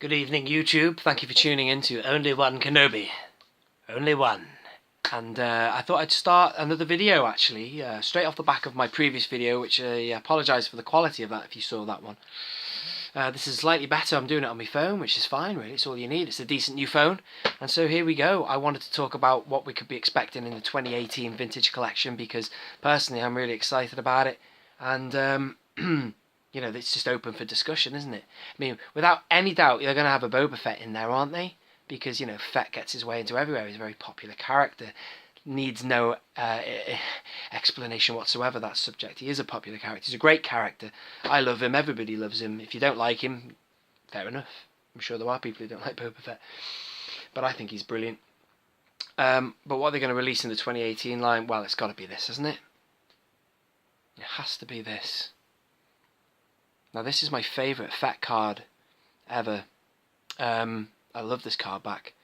Good evening, YouTube. Thank you for tuning in to Only One Kenobi. Only one. And I thought I'd start another video, actually, straight off the back of my previous video, which I apologise for the quality of that if you saw that one. This is slightly better. I'm doing it on my phone, which is fine, really. It's all you need. It's a decent new phone. And so here we go. I wanted to talk about what we could be expecting in the 2018 vintage collection, because personally I'm really excited about it. And you know, it's just open for discussion, isn't it? I mean, without any doubt, they're going to have a Boba Fett in there, aren't they? Because, you know, Fett gets his way into everywhere. He's a very popular character. Needs no explanation whatsoever, that subject. He is a popular character. He's a great character. I love him. Everybody loves him. If you don't like him, fair enough. I'm sure there are people who don't like Boba Fett. But I think he's brilliant. But what are they going to release in the 2018 line? Well, it's got to be this, hasn't it? It has to be this. Now, this is my favourite Fett card ever. I love this card back.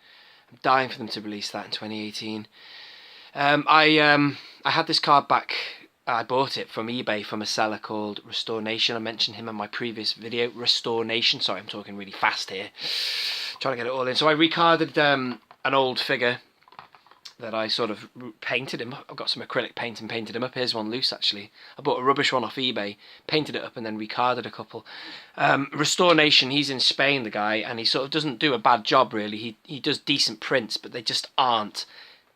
I'm dying for them to release that in 2018. I had this card back. I bought it from eBay from a seller called Restore Nation. I mentioned him in my previous video. Restore Nation. Sorry, I'm talking really fast here. Trying to get it all in. So I recarded an old figure that I sort of painted him. I've got some acrylic paint and painted him up. Here's one loose, actually. I bought a rubbish one off eBay, painted it up, and then recarded a couple. Restore Nation, he's in Spain, the guy, and he sort of doesn't do a bad job, really. He does decent prints, but they just aren't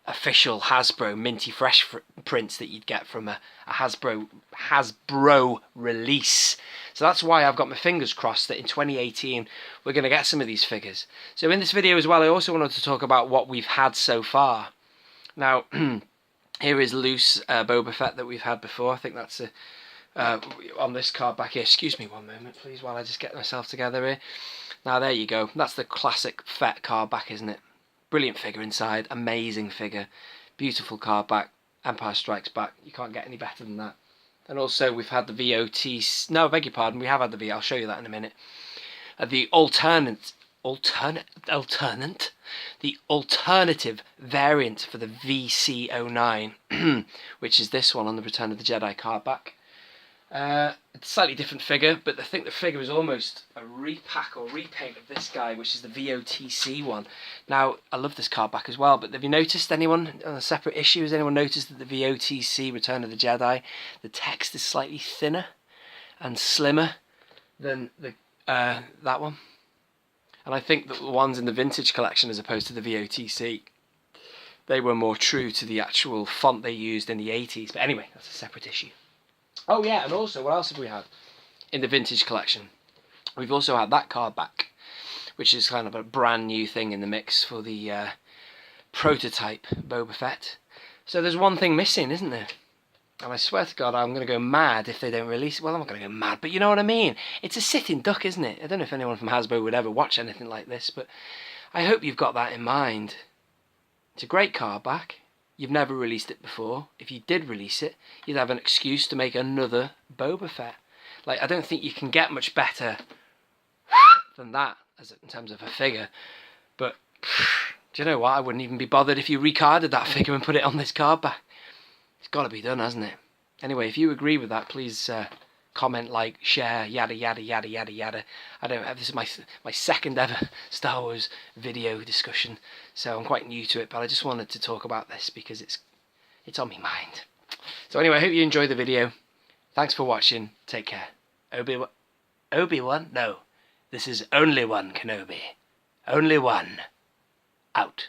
official Hasbro minty fresh prints that you'd get from a Hasbro release. So that's why I've got my fingers crossed that in 2018 we're going to get some of these figures. So in this video as well, I also wanted to talk about what we've had so far. Now, here is loose Boba Fett that we've had before. I think that's on this card back here. Excuse me one moment, please, while I just get myself together here. Now, there you go. That's the classic Fett card back, isn't it? Brilliant figure inside. Amazing figure. Beautiful card back. Empire Strikes Back. You can't get any better than that. And also, we've had the VOT... No, I beg your pardon. We have had the VOT. I'll show you that in a minute. The alternative variant for the VC09, which is this one on the Return of the Jedi card back. It's a slightly different figure, but I think the figure is almost a repack or repaint of this guy, which is the VOTC one. Now, I love this card back as well, but have you noticed, anyone on a separate issue, has anyone noticed that the VOTC Return of the Jedi, the text is slightly thinner and slimmer than that one? And I think that the ones in the vintage collection, as opposed to the VOTC, they were more true to the actual font they used in the 80s. But anyway, that's a separate issue. Oh yeah, and also, what else have we had in the vintage collection? We've also had that card back, which is kind of a brand new thing in the mix for the prototype Boba Fett. So there's one thing missing, isn't there? And I swear to God, I'm going to go mad if they don't release it. Well, I'm not going to go mad, but you know what I mean. It's a sitting duck, isn't it? I don't know if anyone from Hasbro would ever watch anything like this, but I hope you've got that in mind. It's a great card back. You've never released it before. If you did release it, you'd have an excuse to make another Boba Fett. Like, I don't think you can get much better than that in terms of a figure. But do you know what? I wouldn't even be bothered if you recarded that figure and put it on this card back. It's got to be done, hasn't it? Anyway, if you agree with that, please comment, like, share, yada, yada, yada, yada, yada. This is my second ever Star Wars video discussion, so I'm quite new to it, but I just wanted to talk about this because it's on my mind. So anyway, I hope you enjoyed the video. Thanks for watching. Take care. Obi-Wan? No. This is Only One Kenobi. Only One. Out.